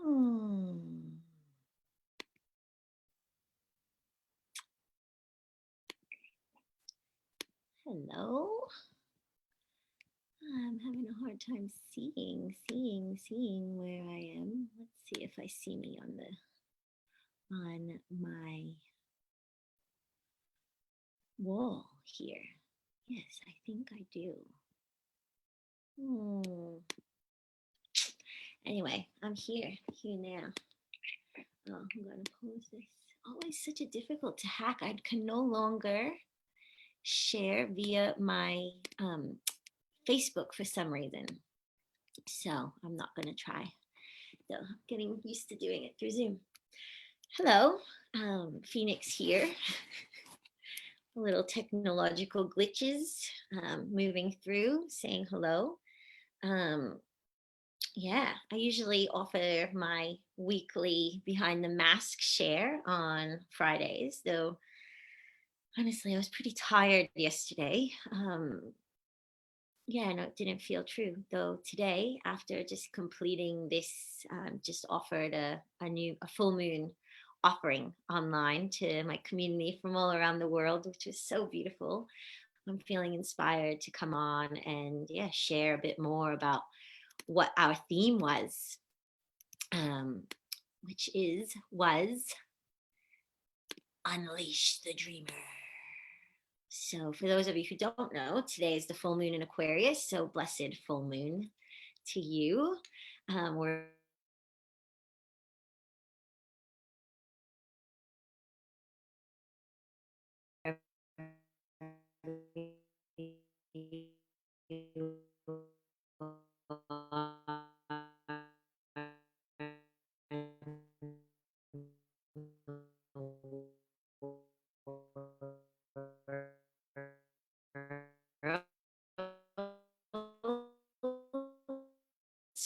Hmm. Hello. I'm having a hard time seeing where I am. Let's see if I see me on my wall here. Yes, I think I do. Hmm. Anyway, I'm here now. Oh, I'm gonna pose this. Always such a difficult to hack. I can no longer share via my Facebook for some reason. So I'm not gonna try. So I'm getting used to doing it through Zoom. Hello, Phoenix here. A little technological glitches, moving through, saying hello. Um, yeah, I usually offer my weekly behind the mask share on Fridays, though honestly, I was pretty tired yesterday. Yeah, no, it didn't feel true. Though today, after just completing this, just offered a full moon offering online to my community from all around the world, which was so beautiful. I'm feeling inspired to come on and yeah, share a bit more about what our theme was, um, which was unleash the dreamer. So, for those of you who don't know, today is the full moon in Aquarius. So, blessed full moon to you. We're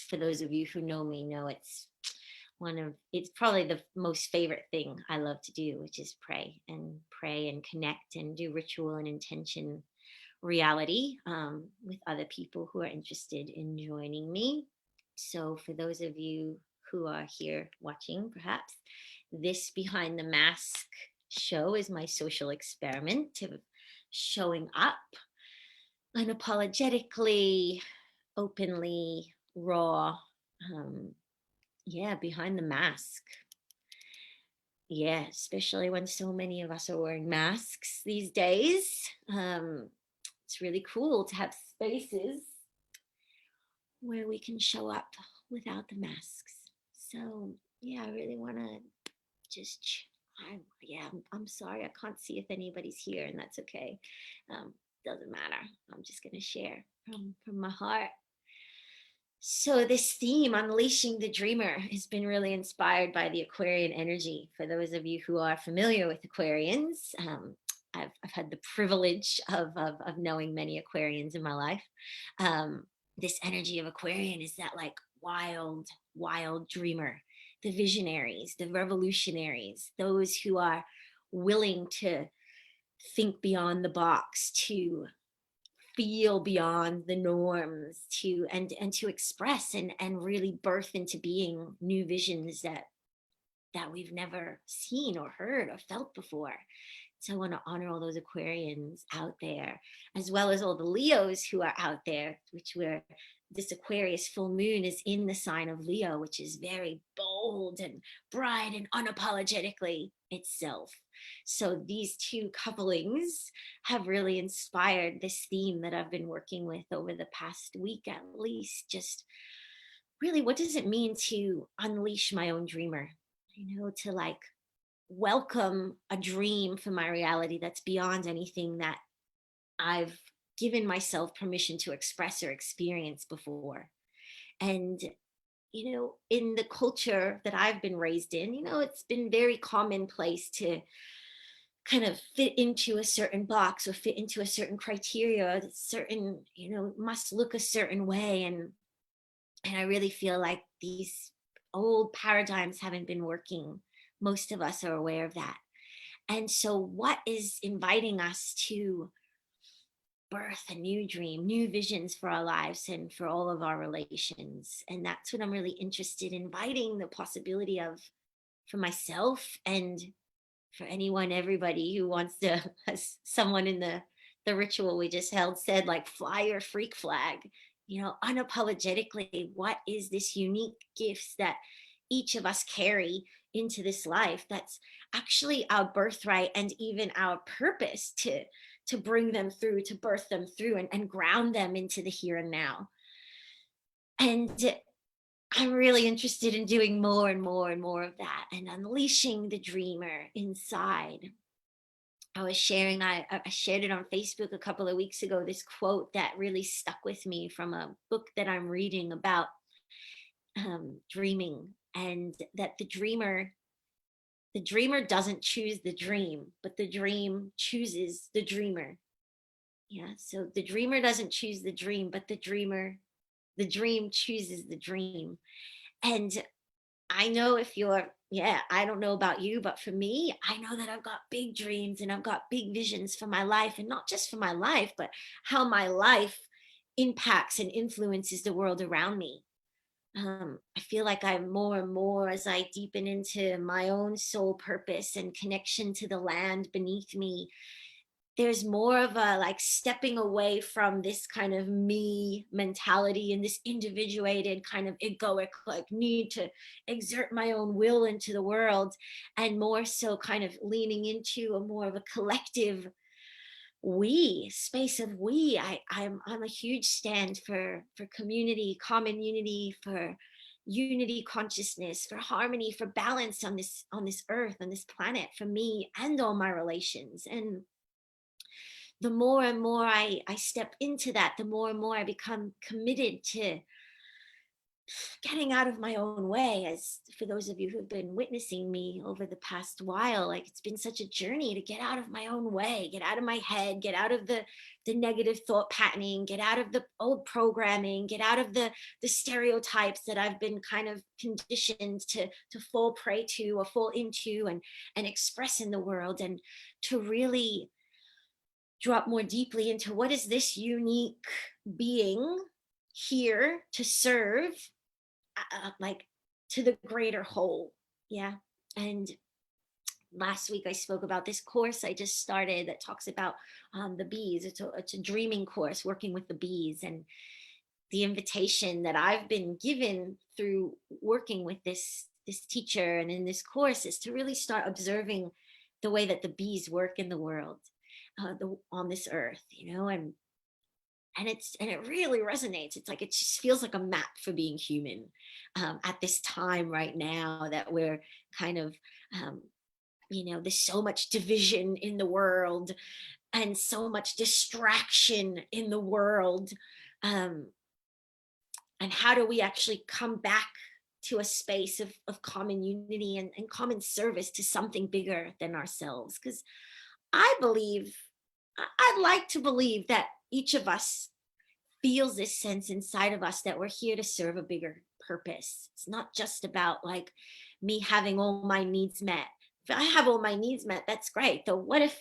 for those of you who know me know it's probably the most favorite thing I love to do, which is pray and connect and do ritual and intention reality, with other people who are interested in joining me. So for those of you who are here watching, perhaps this behind the mask show is my social experiment of showing up unapologetically, openly, raw, um, yeah, behind the mask. Yeah, especially when so many of us are wearing masks these days. It's really cool to have spaces where we can show up without the masks. So, yeah, I really want to just, I'm sorry. I can't see if anybody's here, and that's okay. Doesn't matter. I'm just going to share from my heart. So, this theme, Unleashing the Dreamer, has been really inspired by the Aquarian energy. For those of you who are familiar with Aquarians, I've had the privilege of knowing many Aquarians in my life. This energy of Aquarian is that like wild dreamer, the visionaries, the revolutionaries, those who are willing to think beyond the box, to feel beyond the norms, and to express and really birth into being new visions that we've never seen or heard or felt before. So I want to honor all those Aquarians out there, as well as all the Leos who are out there, which we're this Aquarius full moon is in the sign of Leo, which is very bold and bright and unapologetically itself. So these two couplings have really inspired this theme that I've been working with over the past week at least. Just really, what does it mean to unleash my own dreamer? To like welcome a dream for my reality that's beyond anything that I've given myself permission to express or experience before. And, in the culture that I've been raised in, it's been very commonplace to kind of fit into a certain box or fit into a certain criteria, certain, must look a certain way. And I really feel like these old paradigms haven't been working. Most of us are aware of that. And so, what is inviting us to birth a new dream, new visions for our lives and for all of our relations. And that's what I'm really interested in, inviting the possibility of for myself and for anyone, everybody who wants to, as someone in the ritual we just held said, like, fly your freak flag, unapologetically, what is this unique gifts that each of us carry into this life that's actually our birthright and even our purpose to bring them through, to birth them through, and ground them into the here and now. And I'm really interested in doing more and more and more of that and unleashing the dreamer inside. I shared it on Facebook a couple of weeks ago, this quote that really stuck with me from a book that I'm reading about dreaming, and that the dreamer doesn't choose the dream, but the dream chooses the dreamer. Yeah, so the dreamer doesn't choose the dream, but the dream chooses the dream. And I know if you're, yeah, I don't know about you, but for me, I know that I've got big dreams and I've got big visions for my life, and not just for my life, but how my life impacts and influences the world around me. I feel like I'm more and more, as I deepen into my own soul purpose and connection to the land beneath me, there's more of a, like, stepping away from this kind of me mentality and this individuated kind of egoic, like, need to exert my own will into the world, and more so kind of leaning into a more of a collective we space of we. I'm a huge stand for community, common unity, for unity consciousness, for harmony, for balance on this earth, on this planet, for me and all my relations. And the more and more I step into that, the more and more I become committed to getting out of my own way. As for those of you who've been witnessing me over the past while, like, it's been such a journey to get out of my own way, get out of my head, get out of the negative thought patterning, get out of the old programming, get out of the stereotypes that I've been kind of conditioned to fall prey to or fall into and express in the world, and to really drop more deeply into what is this unique being here to serve, like, to the greater whole. Yeah. And last week I spoke about this course I just started that talks about the bees. It's a dreaming course working with the bees, and the invitation that I've been given through working with this teacher and in this course is to really start observing the way that the bees work in the world, on this earth, and it really resonates. It's like, it just feels like a map for being human, at this time right now that we're kind of, um, there's so much division in the world and so much distraction in the world. um, and how do we actually come back to a space of common unity and common service to something bigger than ourselves? Because I believe, I'd like to believe that each of us feels this sense inside of us that we're here to serve a bigger purpose. It's not just about, like, me having all my needs met. If I have all my needs met, that's great. Though, what if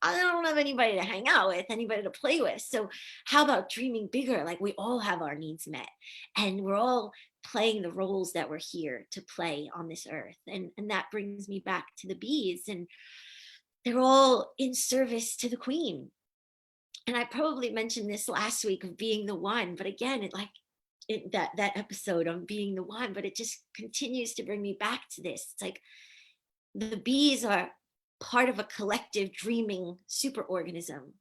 I don't have anybody to hang out with, anybody to play with? So, how about dreaming bigger? Like, we all have our needs met, and we're all playing the roles that we're here to play on this earth. And that brings me back to the bees, and they're all in service to the queen. And I probably mentioned this last week of being the one, but again, that episode on being the one, but it just continues to bring me back to this. It's like, the bees are part of a collective dreaming superorganism.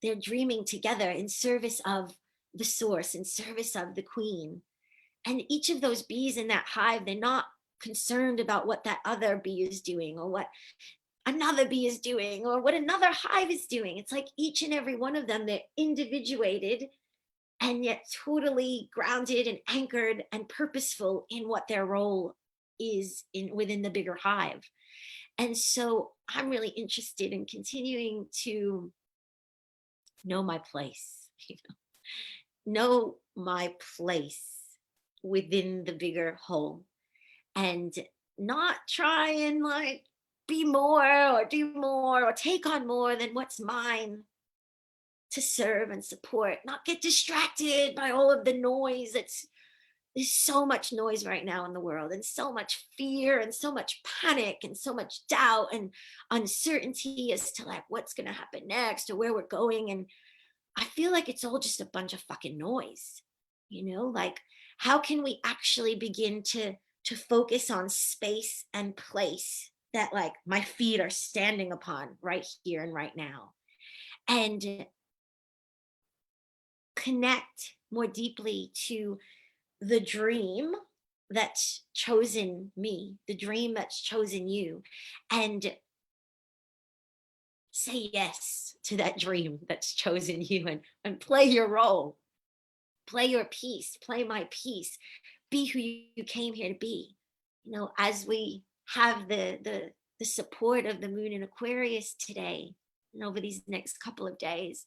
They're dreaming together in service of the source, in service of the queen. And each of those bees in that hive, they're not concerned about what that other bee is doing, or what another bee is doing, or what another hive is doing. It's like, each and every one of them, they're individuated and yet totally grounded and anchored and purposeful in what their role is in within the bigger hive. And so I'm really interested in continuing to know my place, know my place within the bigger whole, and not try and, like, be more or do more or take on more than what's mine, to serve and support, not get distracted by all of the noise. There's so much noise right now in the world, and so much fear, and so much panic, and so much doubt and uncertainty as to like what's going to happen next or where we're going. And I feel like it's all just a bunch of fucking noise. Like, how can we actually begin to focus on space and place that like my feet are standing upon right here and right now, and connect more deeply to the dream that's chosen me, the dream that's chosen you, and say yes to that dream that's chosen you, and play your role, play your piece, play my piece, be who you came here to be. As we have the support of the moon in Aquarius today and over these next couple of days.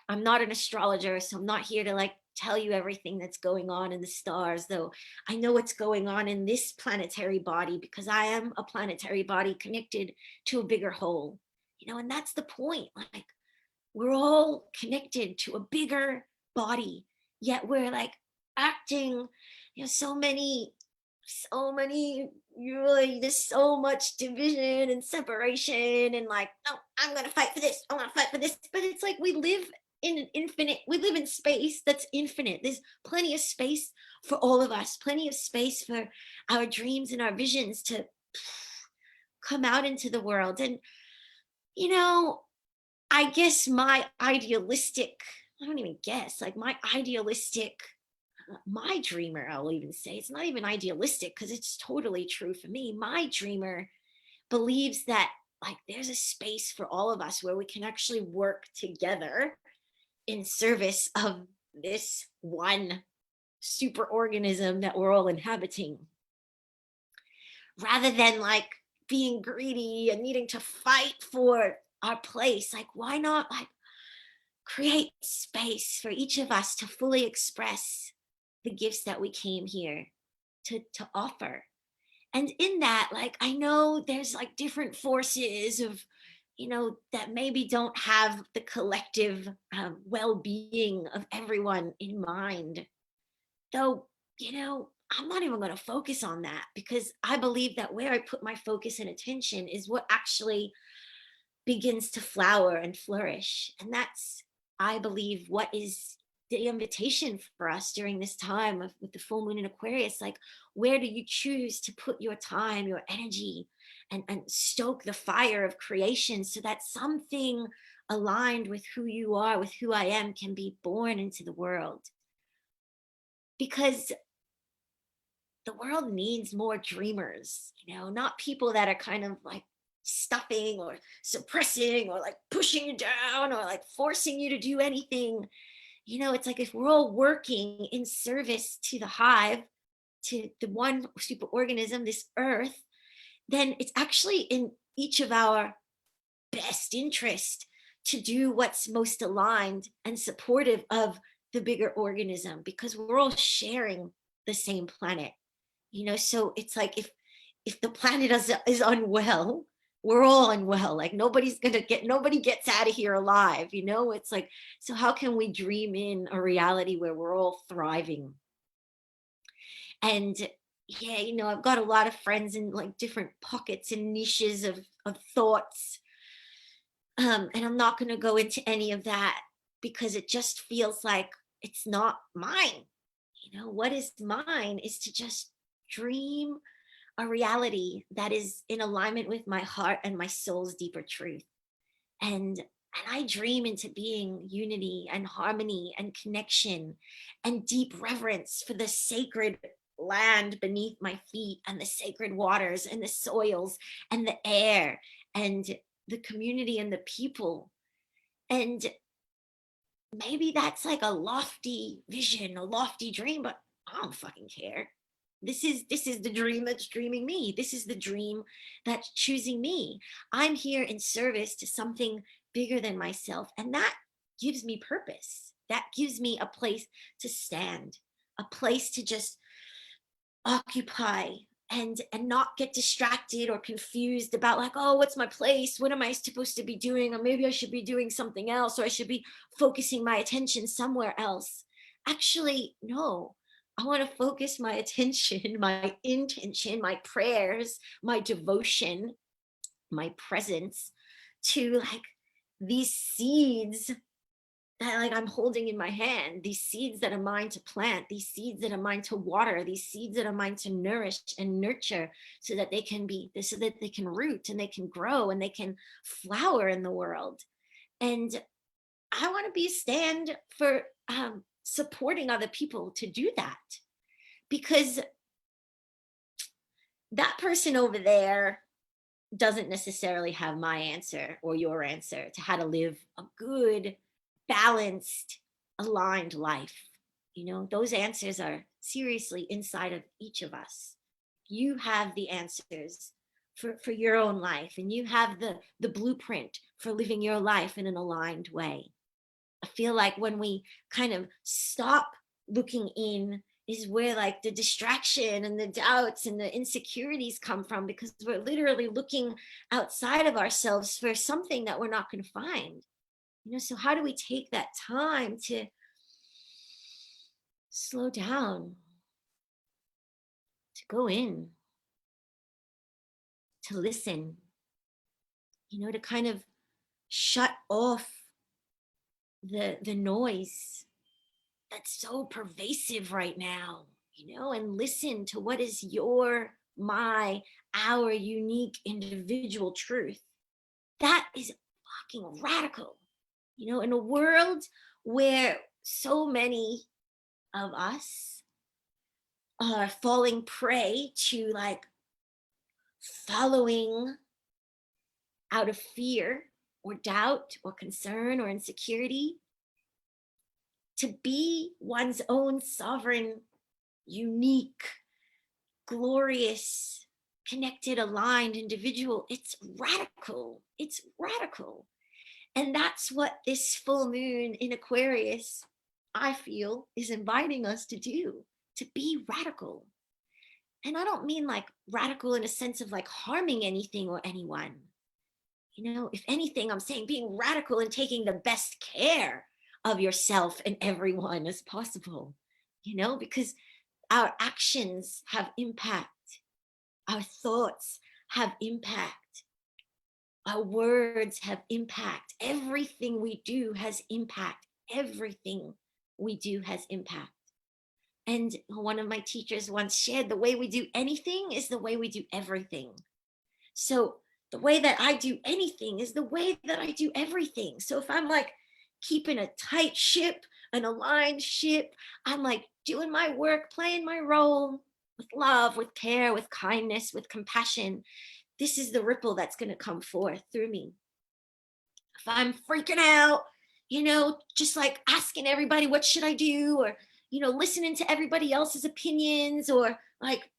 I'm not an astrologer, so I'm not here to like tell you everything that's going on in the stars, though I know what's going on in this planetary body because I am a planetary body connected to a bigger whole. And that's the point. Like, we're all connected to a bigger body, yet we're like acting, so many, really, there's so much division and separation, and like, oh, I'm gonna fight for this, I want to fight for this. But it's like we live in space that's infinite. There's plenty of space for all of us, plenty of space for our dreams and our visions to come out into the world. And you know I guess my idealistic, I don't even guess, like my idealistic, my dreamer, I'll even say, it's not even idealistic because it's totally true for me. My dreamer believes that like there's a space for all of us where we can actually work together in service of this one super organism that we're all inhabiting, rather than like being greedy and needing to fight for our place. Like, why not like create space for each of us to fully express the gifts that we came here to offer? And in that, like, I know there's like different forces of that maybe don't have the collective well-being of everyone in mind, though. I'm not even going to focus on that, because I believe that where I put my focus and attention is what actually begins to flower and flourish. And that's, I believe, what is the invitation for us during this time with the full moon in Aquarius. Like, where do you choose to put your time, your energy, and stoke the fire of creation so that something aligned with who you are, with who I am, can be born into the world? Because the world needs more dreamers, not people that are kind of like stuffing or suppressing or like pushing you down or like forcing you to do anything. It's like if we're all working in service to the hive, to the one super organism, this earth, then it's actually in each of our best interest to do what's most aligned and supportive of the bigger organism, because we're all sharing the same planet. So it's like if the planet is unwell, we're all unwell. Like, nobody gets out of here alive. It's like, so how can we dream in a reality where we're all thriving? And yeah, I've got a lot of friends in like different pockets and niches of thoughts. And I'm not going to go into any of that because it just feels like it's not mine. What is mine is to just dream a reality that is in alignment with my heart and my soul's deeper truth. And I dream into being unity and harmony and connection and deep reverence for the sacred land beneath my feet, and the sacred waters and the soils and the air and the community and the people. And maybe that's like a lofty vision, a lofty dream, but I don't fucking care. This is the dream that's dreaming me. This is the dream that's choosing me. I'm here in service to something bigger than myself, and that gives me purpose. That gives me a place to stand, a place to just occupy and not get distracted or confused about like, oh, what's my place, what am I supposed to be doing, or maybe I should be doing something else, or I should be focusing my attention somewhere else. Actually, no, I want to focus my attention, my intention, my prayers, my devotion, my presence to like these seeds that like I'm holding in my hand, these seeds that are mine to plant, these seeds that are mine to water, these seeds that are mine to nourish and nurture, so that they can be, so that they can root and they can grow and they can flower in the world. And I want to be a stand for supporting other people to do that, because that person over there doesn't necessarily have my answer or your answer to how to live a good, balanced, aligned life. You know, those answers are seriously inside of each of us. You have the answers for your own life, and you have the blueprint for living your life in an aligned way. I feel like when we kind of stop looking in is where like the distraction and the doubts and the insecurities come from, because we're literally looking outside of ourselves for something that we're not going to find. You know, so how do we take that time to slow down, to go in, to listen, you know, to kind of shut off the noise that's so pervasive right now, you know, and listen to what is your, my, our unique individual truth. That is fucking radical. You know, in a world where so many of us are falling prey to like following out of fear or doubt or concern or insecurity, to be one's own sovereign, unique, glorious, connected, aligned individual, it's radical. It's radical. And that's what this full moon in Aquarius, I feel, is inviting us to do, to be radical. And I don't mean like radical in a sense of like harming anything or anyone. You know, if anything, I'm saying being radical and taking the best care of yourself and everyone as possible, you know, because our actions have impact, our thoughts have impact, our words have impact. Everything we do has impact. Everything we do has impact. And one of my teachers once shared, the way we do anything is the way we do everything. So the way that I do anything is the way that I do everything. So if I'm like keeping a tight ship, an aligned ship, I'm like doing my work, playing my role with love, with care, with kindness, with compassion, this is the ripple that's going to come forth through me. If I'm freaking out, you know, just like asking everybody, what should I do? Or, you know, listening to everybody else's opinions, or like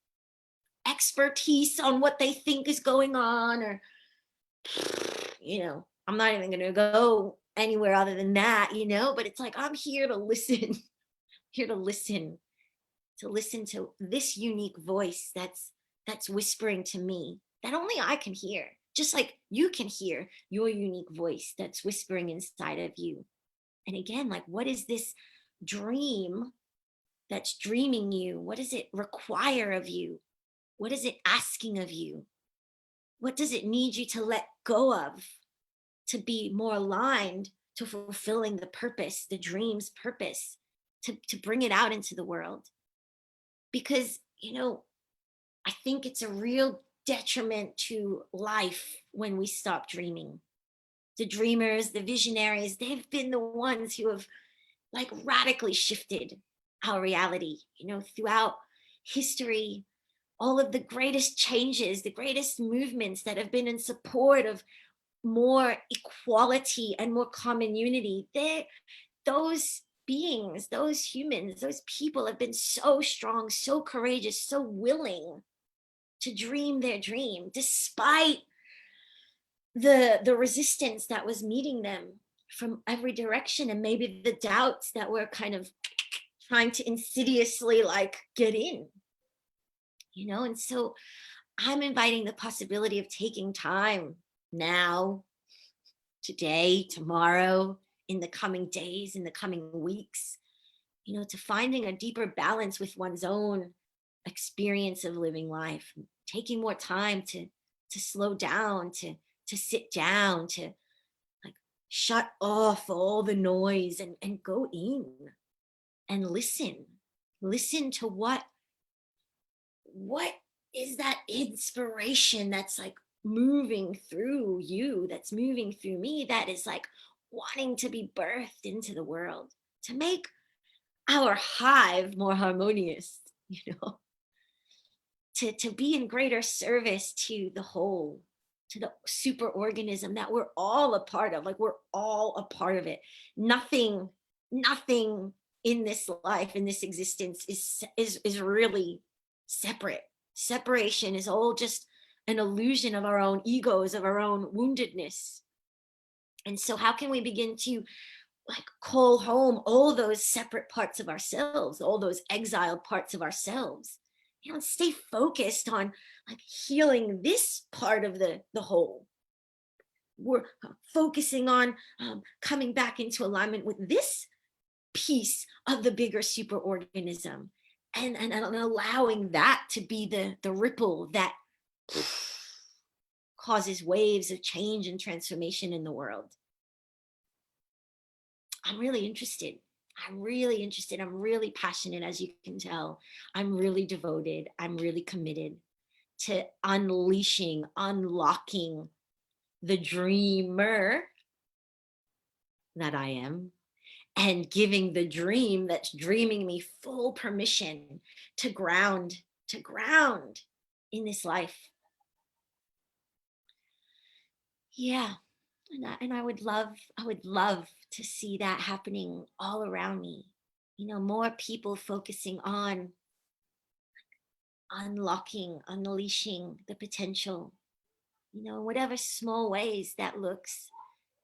expertise on what they think is going on, or, you know, I'm not even going to go anywhere other than that, you know, but it's like, I'm here to listen, here to listen to this unique voice that's whispering to me that only I can hear, just like you can hear your unique voice that's whispering inside of you. And again, like, what is this dream that's dreaming you? What does it require of you? What is it asking of you? What does it need you to let go of to be more aligned to fulfilling the purpose, the dream's purpose, to bring it out into the world? Because, you know, I think it's a real detriment to life when we stop dreaming. The dreamers, the visionaries, they've been the ones who have like radically shifted our reality, you know, throughout history. All of the greatest changes, the greatest movements that have been in support of more equality and more common unity, those beings, those humans, those people have been so strong, so courageous, so willing to dream their dream despite the resistance that was meeting them from every direction, and maybe the doubts that were kind of trying to insidiously like get in. And so I'm inviting the possibility of taking time now, today, tomorrow, in the coming days, in the coming weeks, to finding a deeper balance with one's own experience of living life, taking more time to slow down, to sit down, to like shut off all the noise and go in and listen to what is that inspiration that's like moving through you, that's moving through me, that is like wanting to be birthed into the world, to make our hive more harmonious, you know, to be in greater service to the whole, to the super organism that we're all a part of. Like we're all a part of it. Nothing in this life, in this existence is really separate. Separation is all just an illusion of our own egos, of our own woundedness. And so how can we begin to like call home all those separate parts of ourselves, all those exiled parts of ourselves, and stay focused on like healing this part of the whole. We're focusing on coming back into alignment with this piece of the bigger superorganism, and allowing that to be the ripple that causes waves of change and transformation in the world. I'm really interested. I'm really interested. I'm really passionate, as you can tell. I'm really devoted. I'm really committed to unleashing, unlocking the dreamer that I am, and giving the dream that's dreaming me full permission to ground in this life. Yeah. And I would love to see that happening all around me. More people focusing on unlocking, unleashing the potential, whatever small ways that looks,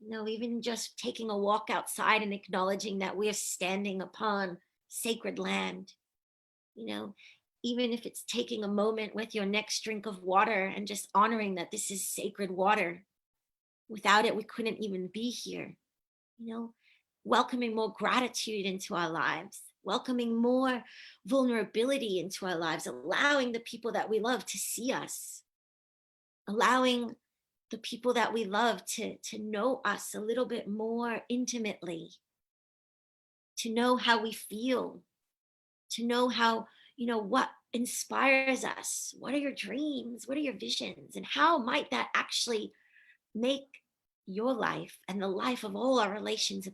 even just taking a walk outside and acknowledging that we're standing upon sacred land, you know, even if it's taking a moment with your next drink of water and just honoring that this is sacred water. Without it, we couldn't even be here, you know, welcoming more gratitude into our lives, welcoming more vulnerability into our lives, allowing the people that we love to see us, allowing the people that we love to know us a little bit more intimately, to know how we feel, to know how, what inspires us. What are your dreams? What are your visions? And how might that actually make your life and the life of all our relations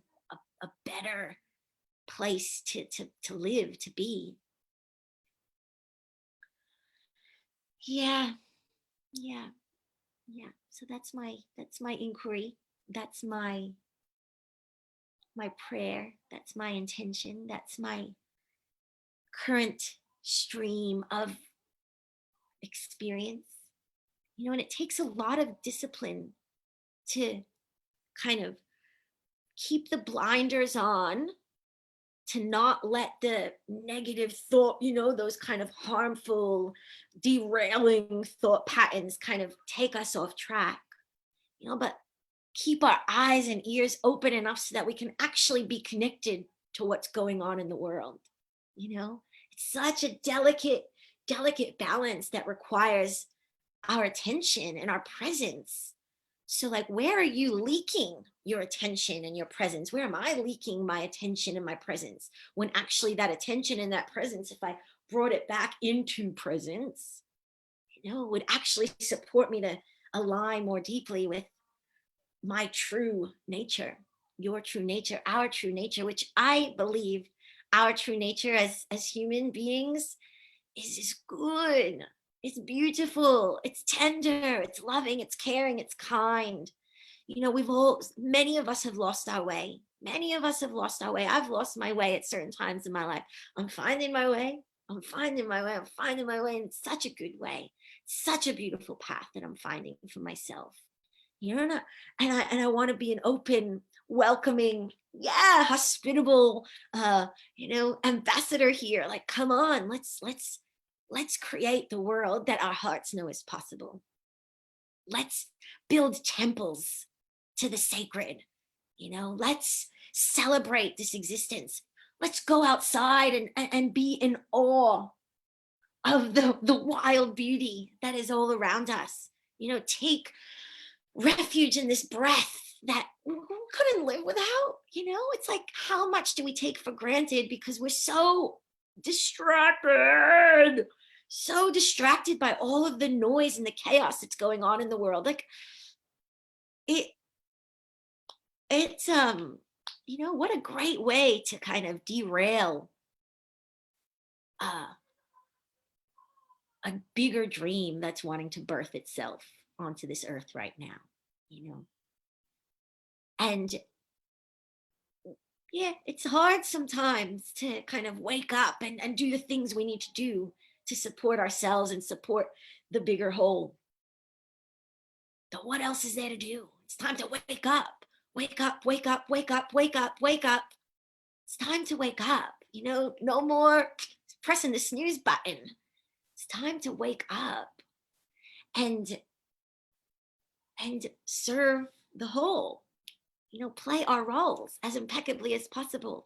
a better place to live, to be? Yeah, yeah, yeah. So that's my inquiry. That's my prayer. That's my intention. That's my current stream of experience. And it takes a lot of discipline to kind of keep the blinders on, to not let the negative thought, those kind of harmful, derailing thought patterns kind of take us off track, but keep our eyes and ears open enough so that we can actually be connected to what's going on in the world. It's such a delicate balance that requires our attention and our presence. So, like, where are you leaking your attention and your presence? Where am I leaking my attention and my presence? When actually, that attention and that presence, if I brought it back into presence, would actually support me to align more deeply with my true nature, your true nature, our true nature, which I believe our true nature as human beings is good. It's beautiful. It's tender. It's loving. It's caring. It's kind. Many of us have lost our way. Many of us have lost our way. I've lost my way at certain times in my life. I'm finding my way. I'm finding my way. I'm finding my way in such a good way. Such a beautiful path that I'm finding for myself. And I want to be an open, welcoming, yeah, hospitable, ambassador here. Like, come on, let's Let's create the world that our hearts know is possible. Let's build temples to the sacred. Let's celebrate this existence. Let's go outside and be in awe of the wild beauty that is all around us. Take refuge in this breath that we couldn't live without. It's like, how much do we take for granted because we're distracted so distracted by all of the noise and the chaos that's going on in the world. Like, it it's what a great way to kind of derail uh, a bigger dream that's wanting to birth itself onto this earth right now. you know and yeah, it's hard sometimes to kind of wake up and do the things we need to do to support ourselves and support the bigger whole. But what else is there to do? It's time to wake up. Wake up, wake up, wake up, wake up, wake up. It's time to wake up. No more pressing the snooze button. It's time to wake up and serve the whole. Play our roles as impeccably as possible.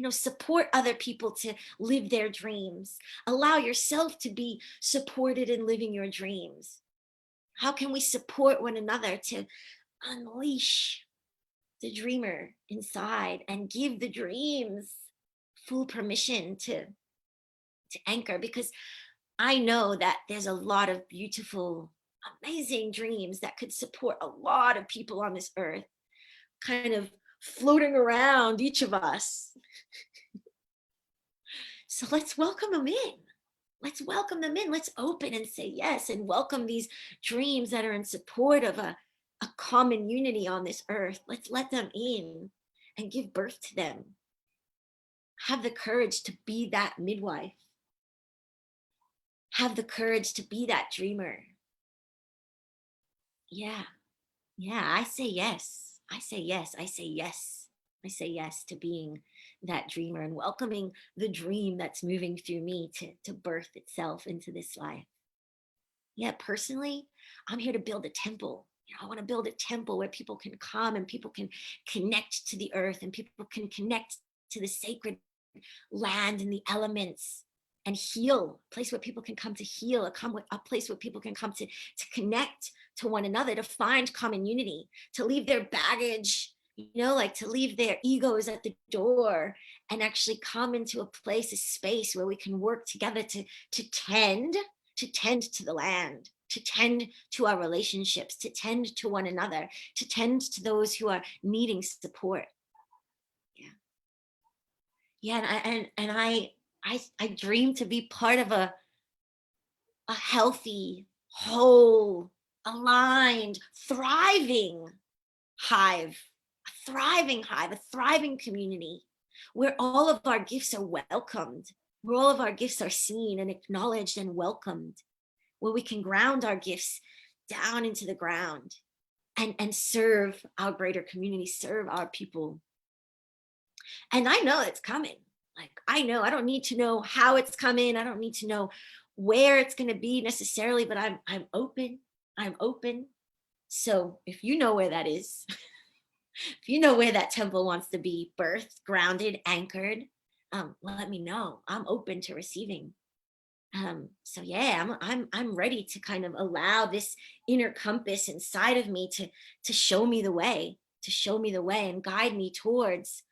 Support other people to live their dreams. Allow yourself to be supported in living your dreams. How can we support one another to unleash the dreamer inside and give the dreams full permission to anchor? Because I know that there's a lot of beautiful, amazing dreams that could support a lot of people on this earth, kind of floating around each of us. So let's welcome them in. Let's welcome them in. Let's open and say yes and welcome these dreams that are in support of a common unity on this earth. Let's let them in and give birth to them. Have the courage to be that midwife. Have the courage to be that dreamer. Yeah. Yeah, I say yes. I say yes. I say yes. I say yes to being that dreamer and welcoming the dream that's moving through me to birth itself into this life. Yeah, personally, I'm here to build a temple. I want to build a temple where people can come and people can connect to the earth and people can connect to the sacred land and the elements and heal. A place where people can come to heal, a place where people can come to connect to one another, to find common unity, to leave their baggage, like to leave their egos at the door and actually come into a place, a space where we can work together to tend to the land, to tend to our relationships, to tend to one another, to tend to those who are needing support. Yeah. Yeah. I dream to be part of a healthy, whole, aligned, hive, a thriving community where all of our gifts are welcomed, where all of our gifts are seen and acknowledged and welcomed, where we can ground our gifts down into the ground and serve our greater community, serve our people. And I know it's coming. Like, I know, I don't need to know how it's coming. I don't need to know where it's going to be necessarily, but I'm open. I'm open. So if you know where that is, if you know where that temple wants to be birthed, grounded, anchored, let me know. I'm open to receiving. So yeah, I'm ready to kind of allow this inner compass inside of me to show me the way, and guide me towards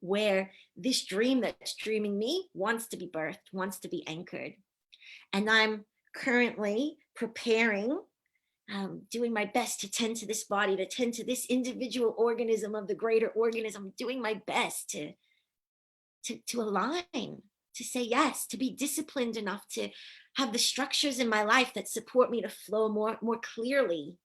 where this dream that's dreaming me wants to be birthed, wants to be anchored. And I'm currently preparing, doing my best to tend to this body, to tend to this individual organism of the greater organism, doing my best to align, to say yes, to be disciplined enough to have the structures in my life that support me to flow more clearly,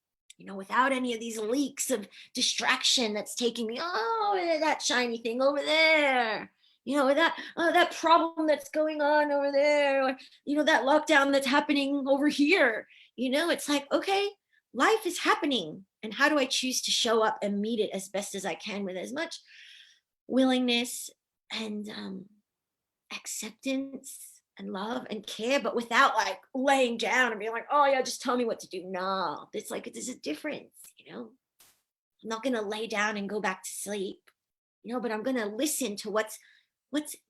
without any of these leaks of distraction that's taking me, oh, that shiny thing over there, that problem that's going on over there, or, that lockdown that's happening over here. It's like, okay, life is happening. And how do I choose to show up and meet it as best as I can with as much willingness and acceptance and love and care, but without like laying down and being like, oh yeah, just tell me what to do. No, it's like there's a difference, you know. I'm not gonna lay down and go back to sleep, you know, but I'm gonna listen to what's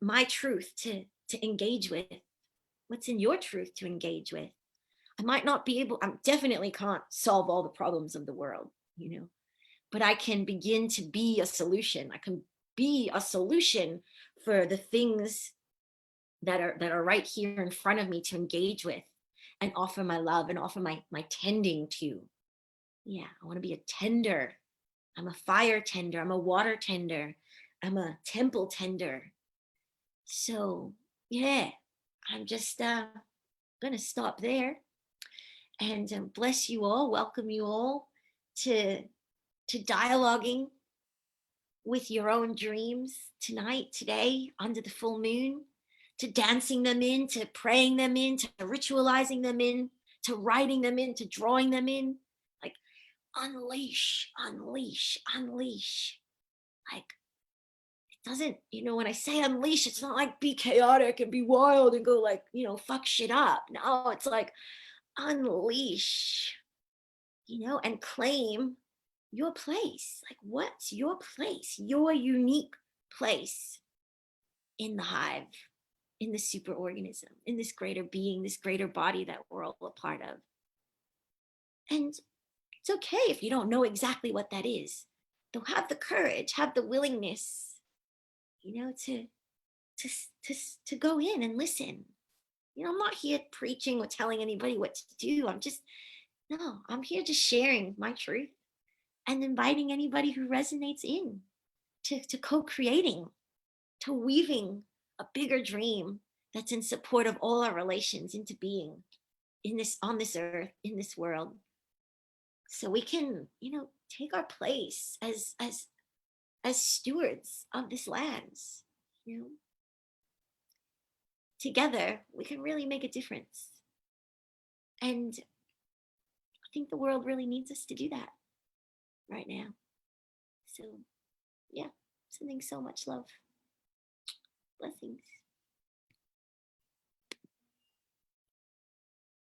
my truth to engage with, what's in your truth to engage with. I might not be able, I definitely can't solve all the problems of the world, you know, but I can begin to be a solution. I can be a solution for the things that are right here in front of me to engage with and offer my love and offer my tending to. Yeah, I want to be a tender. I'm a fire tender. I'm a water tender. I'm a temple tender. So yeah, I'm just gonna stop there and bless you all, welcome you all to dialoguing with your own dreams tonight, today, under the full moon, to dancing them in, to praying them in, to ritualizing them in, to writing them in, to drawing them in. Like unleash, unleash, unleash. Like it doesn't, you know, when I say unleash, it's not like be chaotic and be wild and go like, you know, fuck shit up. No, it's like unleash, you know, and claim your place. Like, what's your place? Your unique place in the hive, in the superorganism, in this greater being, this greater body that we're all a part of. And it's okay if you don't know exactly what that is. Though have the courage, have the willingness, you know, to to to go in and listen. You know, I'm not here preaching or telling anybody what to do. I'm just no, I'm here just sharing my truth and inviting anybody who resonates in to co-creating, to weaving a bigger dream that's in support of all our relations into being in this on this earth, in this world. So we can, you know, take our place as stewards of this land. You know, together we can really make a difference. And I think the world really needs us to do that right now. So yeah, sending so much love. Blessings.